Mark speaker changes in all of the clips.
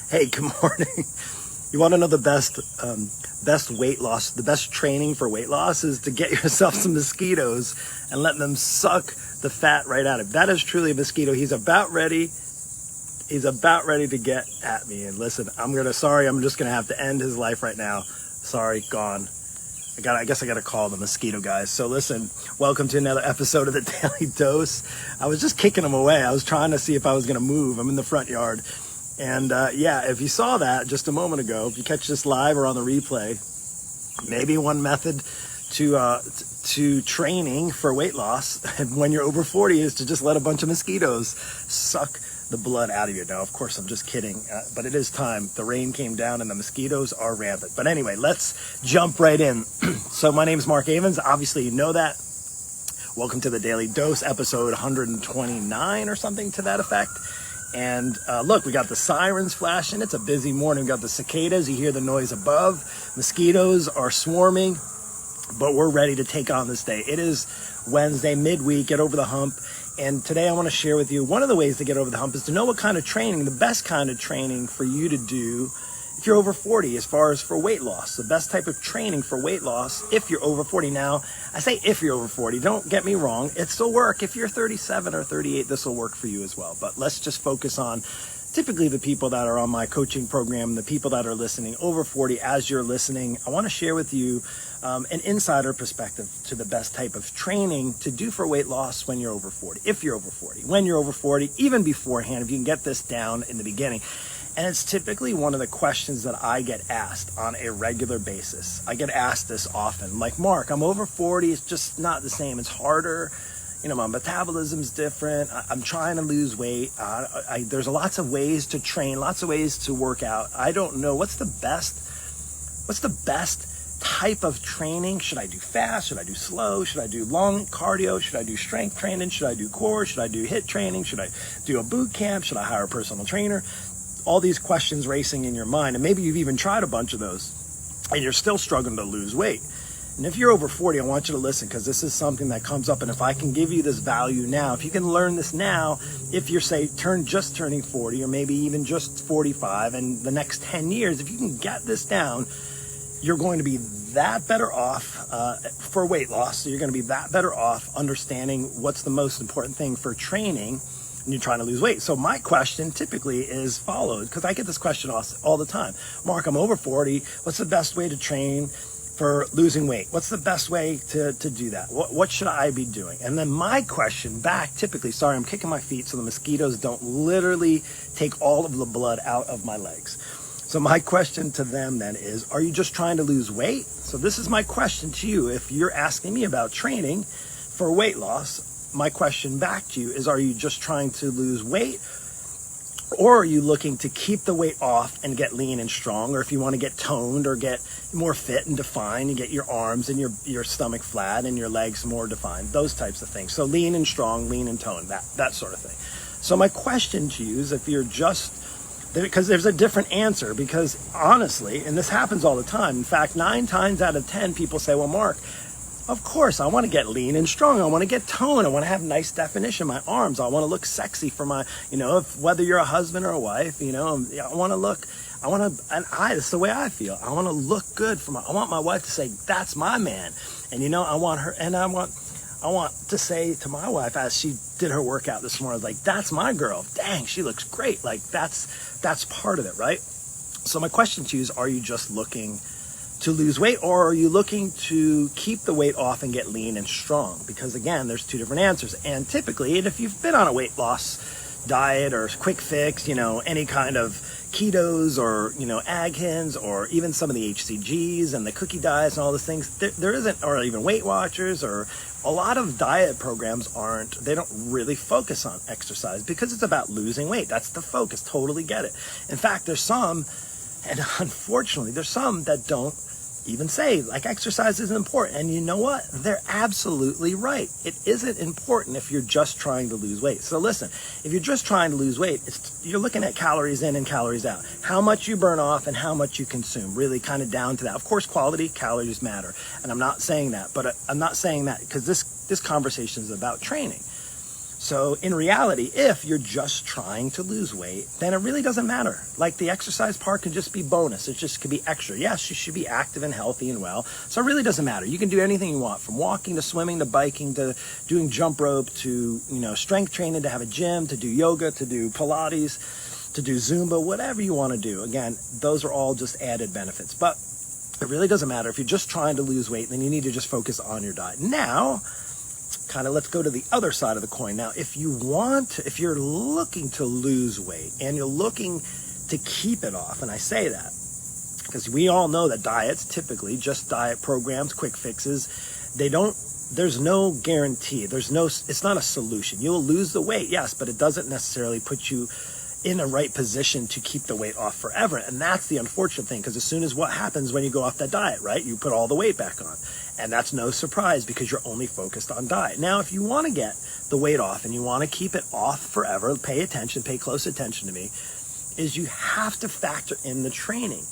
Speaker 1: Hey, good morning. You want to know the best weight loss, the best training for weight loss is to get yourself some mosquitoes and let them suck the fat right out of it. That is truly a mosquito. He's about ready to get at me. And listen, I'm just gonna have to end his life right now. Sorry, gone. I guess I gotta call the mosquito guys. So listen, welcome to another episode of the Daily Dose. I was just kicking him away. I was trying to see if I was gonna move. I'm in the front yard. And if you saw that just a moment ago, if you catch this live or on the replay, maybe one method to training for weight loss when you're over 40 is to just let a bunch of mosquitoes suck the blood out of you. Now, of course, I'm just kidding, but it is time. The rain came down and the mosquitoes are rampant. But anyway, let's jump right in. So my name is Mark Avens. Obviously, you know that. Welcome to the Daily Dose, episode 129 or something to that effect. And look, we got the sirens flashing. It's a busy morning. We got the cicadas. You hear the noise above. Mosquitoes are swarming, but we're ready to take on this day. It is Wednesday, midweek, get over the hump. And today I want to share with you one of the ways to get over the hump is to know what kind of training, the best kind of training for you to do if you're over 40 as far as for weight loss. The best type of training for weight loss if you're over 40. Now, I say if you're over 40, don't get me wrong. It still work. If you're 37 or 38, this will work for you as well. But let's just focus on typically the people that are on my coaching program, the people that are listening over 40. As you're listening, I want to share with you an insider perspective to the best type of training to do for weight loss when you're over 40. If you're over 40, when you're over 40, even beforehand, if you can get this down in the beginning. And it's typically one of the questions that I get asked on a regular basis. I get asked this often, like, Mark, I'm over 40, it's just not the same. It's harder. My metabolism's different. I'm trying to lose weight. There's lots of ways to train, lots of ways to work out. I don't know. What's the best type of training? Should I do fast? Should I do slow? Should I do long cardio? Should I do strength training? Should I do core? Should I do HIIT training? Should I do a boot camp? Should I hire a personal trainer? All these questions racing in your mind, and maybe you've even tried a bunch of those and you're still struggling to lose weight. And if you're over 40, I want you to listen, because this is something that comes up. And if I can give you this value now, if you can learn this now, if you're, say, just turning 40 or maybe even just 45, and the next 10 years, if you can get this down, you're going to be that better off for weight loss. So you're going to be that better off understanding what's the most important thing for training and you're trying to lose weight. So my question typically is followed, because I get this question all the time. Mark, I'm over 40. What's the best way to train for losing weight? What's the best way to do that? What should I be doing? And then my question back, typically, sorry, I'm kicking my feet so the mosquitoes don't literally take all of the blood out of my legs. So my question to them then is, are you just trying to lose weight? So this is my question to you. If you're asking me about training for weight loss, my question back to you is, are you just trying to lose weight? Or are you looking to keep the weight off and get lean and strong? Or if you want to get toned or get more fit and defined, and get your arms and your stomach flat and your legs more defined, those types of things. So lean and strong, lean and toned, that sort of thing. So my question to you is, if you're just, because there's a different answer, because honestly, and this happens all the time. In fact, 9 times out of 10 people say, well, Mark, of course, I want to get lean and strong. I want to get toned. I want to have nice definition in my arms. I want to look sexy for my, whether you're a husband or a wife, I want to look, it's the way I feel. I want to look good I want my wife to say, that's my man. And, I want her, and I want to say to my wife, as she did her workout this morning, like, that's my girl. Dang, she looks great. Like, that's part of it, right? So my question to you is, are you just looking to lose weight, or are you looking to keep the weight off and get lean and strong? Because again, there's 2 different answers. And typically, and if you've been on a weight loss diet or quick fix, any kind of ketos or, Atkins, or even some of the HCGs and the cookie diets and all those things, there isn't, or even Weight Watchers, or a lot of diet programs they don't really focus on exercise because it's about losing weight. That's the focus. Totally get it. In fact, there's some, and unfortunately, there's some that don't even say, like, exercise isn't important. And you know what? They're absolutely right. It isn't important if you're just trying to lose weight. So listen, if you're just trying to lose weight, you're looking at calories in and calories out. How much you burn off and how much you consume, really kind of down to that. Of course, quality, calories matter. And I'm not saying that, but I'm not saying that because this conversation is about training. So in reality, if you're just trying to lose weight, then it really doesn't matter. Like the exercise part can just be bonus. It just could be extra. Yes, you should be active and healthy and well. So it really doesn't matter. You can do anything you want, from walking to swimming to biking to doing jump rope to, strength training, to have a gym, to do yoga, to do Pilates, to do Zumba, whatever you want to do. Again, those are all just added benefits. But it really doesn't matter. If you're just trying to lose weight, then you need to just focus on your diet. Now, let's go to the other side of the coin. Now, if you're looking to lose weight and you're looking to keep it off, and I say that because we all know that diets, typically just diet programs, quick fixes, there's no guarantee. It's not a solution. You'll lose the weight, yes, but it doesn't necessarily put you in the right position to keep the weight off forever. And that's the unfortunate thing, because as soon as what happens when you go off that diet, right? You put all the weight back on. And that's no surprise because you're only focused on diet. Now, if you want to get the weight off and you want to keep it off forever, pay close attention to me, is you have to factor in the training.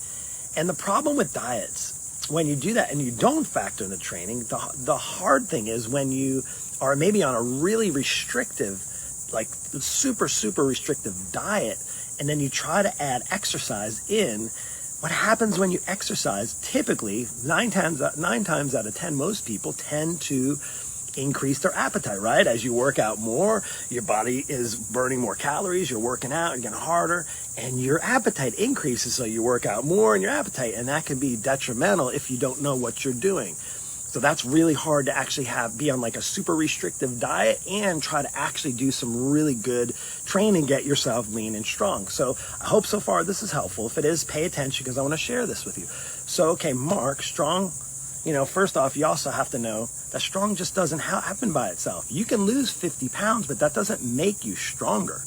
Speaker 1: And the problem with diets, when you do that and you don't factor in the training, the hard thing is when you are maybe on a really restrictive, like super, super restrictive diet, and then you try to add exercise in. What happens when you exercise? Typically, 9 times out of 10, most people tend to increase their appetite, right? As you work out more, your body is burning more calories, you're working out, you're getting harder, and your appetite increases. So you work out more and your appetite, and that can be detrimental if you don't know what you're doing. So that's really hard to actually be on like a super restrictive diet and try to actually do some really good training, get yourself lean and strong. So I hope so far this is helpful. If it is, pay attention because I want to share this with you. So, okay, Mark, strong, first off, you also have to know that strong just doesn't happen by itself. You can lose 50 pounds, but that doesn't make you stronger.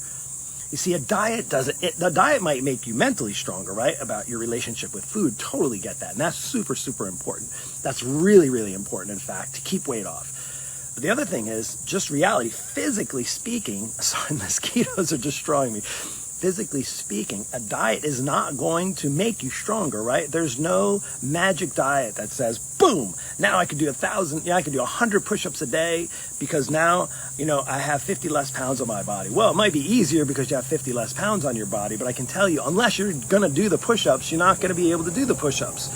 Speaker 1: You see, the diet might make you mentally stronger, right? About your relationship with food. Totally get that. And that's super, super important. That's really, really important, in fact, to keep weight off. But the other thing is just reality. Physically speaking, sorry, mosquitoes are destroying me. Physically speaking, a diet is not going to make you stronger, right? There's no magic diet that says, boom, now I can do 100 push-ups a day because now, I have 50 less pounds on my body. Well, it might be easier because you have 50 less pounds on your body, but I can tell you, unless you're going to do the push-ups, you're not going to be able to do the push-ups.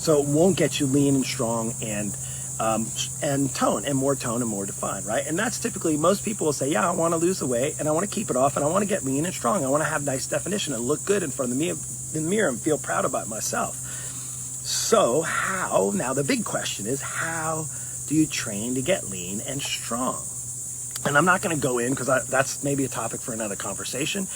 Speaker 1: So it won't get you lean and strong and more defined, right? And that's typically, most people will say, yeah, I want to lose the weight and I want to keep it off and I want to get lean and strong. I want to have nice definition and look good in front of me in the mirror and feel proud about myself. So now the big question is, how do you train to get lean and strong? And I'm not going to go in because that's maybe a topic for another conversation,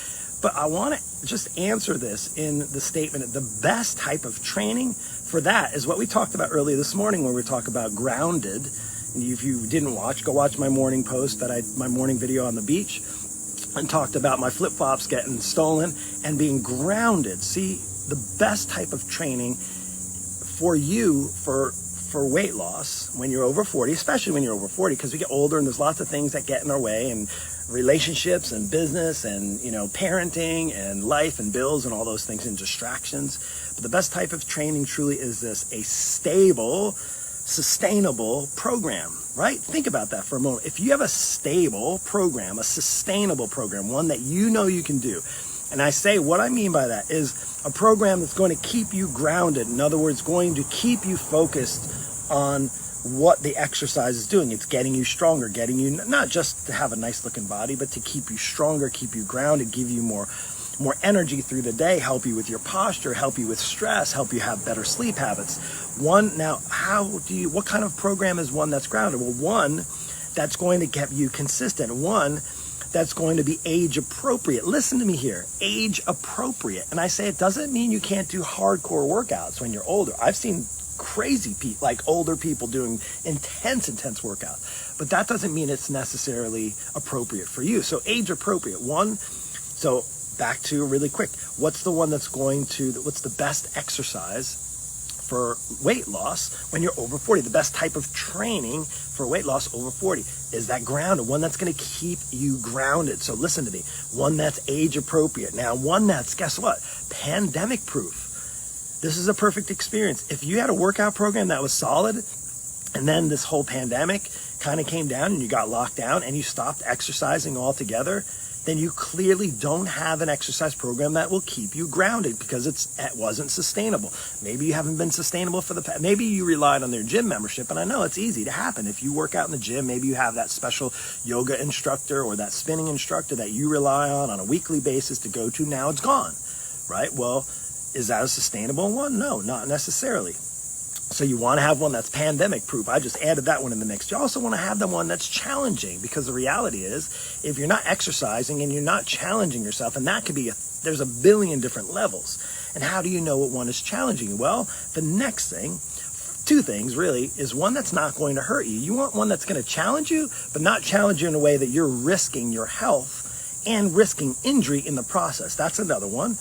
Speaker 1: but I want to just answer this in the statement that the best type of training for that is what we talked about earlier this morning, where we talk about grounded. And if you didn't watch, go watch my morning post, my morning video on the beach, and talked about my flip-flops getting stolen and being grounded. See, the best type of training for you for weight loss when you're over 40, especially when you're over 40, because we get older and there's lots of things that get in our way, and relationships and business and parenting and life and bills and all those things and distractions. But the best type of training truly is this: a stable, sustainable program, right? Think about that for a moment. If you have a stable program, a sustainable program, one that you can do, and I say what I mean by that is a program that's going to keep you grounded. In other words, going to keep you focused on what the exercise is doing. It's getting you stronger, getting you not just to have a nice looking body, but to keep you stronger, keep you grounded, give you more energy through the day, help you with your posture, help you with stress, help you have better sleep habits. What kind of program is one that's grounded? Well, one that's going to get you consistent, one that's going to be age appropriate. Listen to me here, age appropriate. And I say it doesn't mean you can't do hardcore workouts when you're older. I've seen crazy people, like older people, doing intense workouts, but that doesn't mean it's necessarily appropriate for you. So age appropriate one. So back to really quick, what's the best exercise for weight loss when you're over 40? The best type of training for weight loss over 40 is that grounded, one that's going to keep you grounded. So listen to me, one that's age appropriate. Now, one that's, guess what, pandemic proof. This is a perfect experience. If you had a workout program that was solid, and then this whole pandemic kind of came down and you got locked down and you stopped exercising altogether, then you clearly don't have an exercise program that will keep you grounded because it wasn't sustainable. Maybe you haven't been sustainable for the past, maybe you relied on their gym membership, and I know it's easy to happen. If you work out in the gym, maybe you have that special yoga instructor or that spinning instructor that you rely on a weekly basis to go to. Now it's gone, right? Well, is that a sustainable one? No, not necessarily. So you want to have one that's pandemic proof. I just added that one in the mix. You also want to have the one that's challenging, because the reality is, if you're not exercising and you're not challenging yourself, and that could be, there's a billion different levels. And how do you know what one is challenging? Well, the next thing, two things really, is one that's not going to hurt you. You want one that's going to challenge you, but not challenge you in a way that you're risking your health and risking injury in the process. That's another one.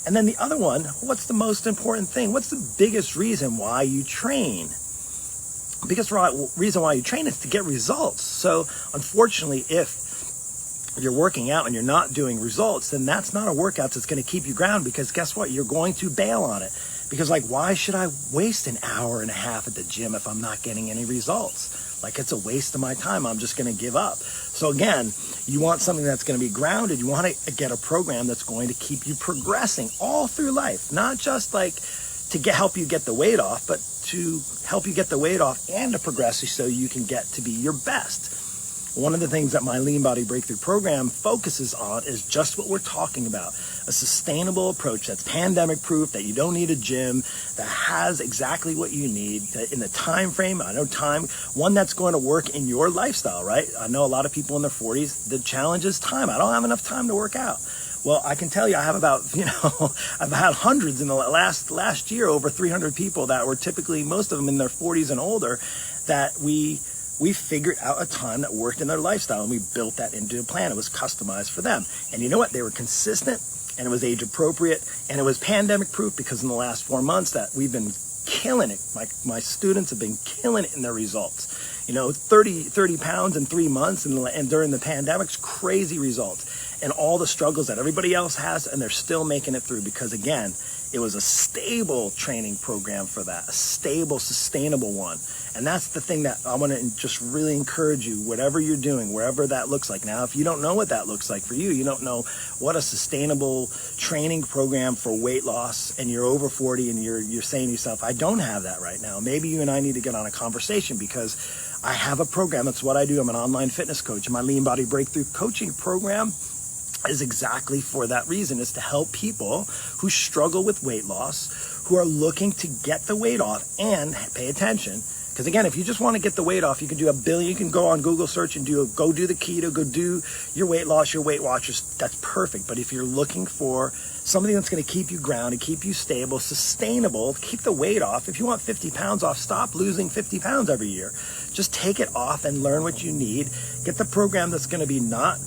Speaker 1: And then the other one, what's the most important thing? What's the biggest reason why you train? The biggest reason why you train is to get results. So unfortunately, if you're working out and you're not doing results, then that's not a workout that's going to keep you grounded, because guess what? You're going to bail on it. Because why should I waste an hour and a half at the gym if I'm not getting any results? It's a waste of my time. I'm just going to give up. So again, you want something that's going to be grounded. You want to get a program that's going to keep you progressing all through life, not just to help you get the weight off, but to help you get the weight off and to progress you so you can get to be your best. One of the things that my Lean Body Breakthrough program focuses on is just what we're talking about. A sustainable approach that's pandemic proof, that you don't need a gym, that has exactly what you need in the time frame. One that's going to work in your lifestyle, right? I know a lot of people in their 40s, the challenge is time. I don't have enough time to work out. Well, I can tell you, I have about, I've had hundreds in the last year, over 300 people that were typically, most of them in their 40s and older, that we figured out a time that worked in their lifestyle, and we built that into a plan. It was customized for them. And you know what? They were consistent, and it was age appropriate, and it was pandemic proof, because in the last 4 months that we've been killing it. My students have been killing it in their results. 30 pounds in 3 months, and during the pandemic's crazy results. And all the struggles that everybody else has, and they're still making it through, because again, it was a stable training program for that, a stable, sustainable one. And that's the thing that I want to just really encourage you, whatever you're doing, wherever that looks like. Now, if you don't know what that looks like for you, you don't know what a sustainable training program for weight loss, and you're over 40 and you're saying to yourself, I don't have that right now. Maybe you and I need to get on a conversation, because I have a program. That's what I do. I'm an online fitness coach, and my Lean Body Breakthrough coaching program is exactly for that reason. Is to help people who struggle with weight loss, who are looking to get the weight off, and pay attention. Because again, if you just want to get the weight off, you can do you can go on Google search and go do the keto, go do your weight loss, your Weight Watchers. That's perfect. But if you're looking for something that's going to keep you grounded, keep you stable, sustainable, keep the weight off. If you want 50 pounds off, stop losing 50 pounds every year. Just take it off and learn what you need. Get the program that's going to be not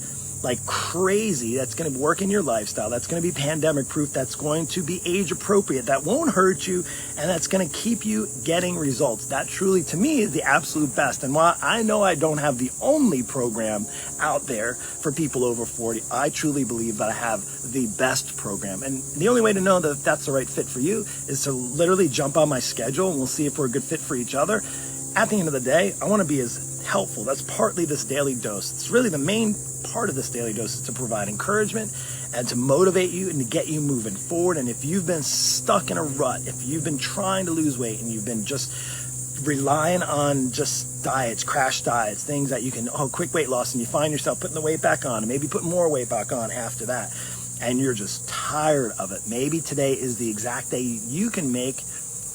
Speaker 1: crazy, that's going to work in your lifestyle, that's going to be pandemic proof, that's going to be age appropriate, that won't hurt you, and that's going to keep you getting results. That truly, to me, is the absolute best. And while I know I don't have the only program out there for people over 40, I truly believe that I have the best program. And the only way to know that that's the right fit for you is to literally jump on my schedule, and we'll see if we're a good fit for each other. At the end of the day, I want to be as helpful. That's partly this daily dose. It's really the main part of this daily dose, is to provide encouragement and to motivate you and to get you moving forward. And if you've been stuck in a rut, if you've been trying to lose weight and you've been just relying on just diets, crash diets, things that you can, quick weight loss, and you find yourself putting the weight back on and maybe putting more weight back on after that, and you're just tired of it, maybe today is the exact day you can make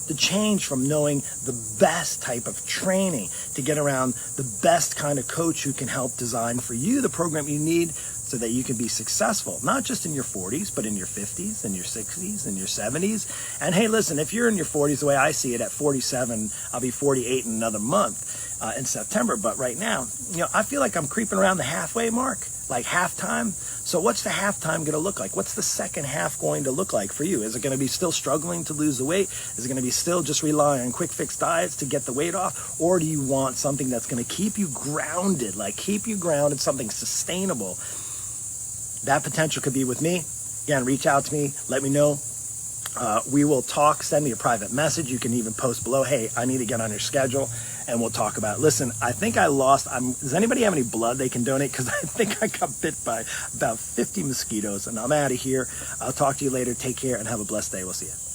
Speaker 1: the change from knowing the best type of training to get around the best kind of coach who can help design for you the program you need so that you can be successful, not just in your 40s, but in your 50s and your 60s and your 70s. And hey, listen, if you're in your 40s, the way I see it, at 47, I'll be 48 in another month in September. But right now, I feel like I'm creeping around the halfway mark, like halftime. So what's the halftime going to look like? What's the second half going to look like for you? Is it going to be still struggling to lose the weight? Is it going to be still just relying on quick fix diets to get the weight off? Or do you want something that's going to keep you grounded, something sustainable? That potential could be with me. Again, reach out to me. Let me know. We will talk. Send me a private message. You can even post below, hey, I need to get on your schedule. and we'll talk about it. Listen, I think I lost, does anybody have any blood they can donate? Because I think I got bit by about 50 mosquitoes, and I'm out of here. I'll talk to you later. Take care and have a blessed day. We'll see you.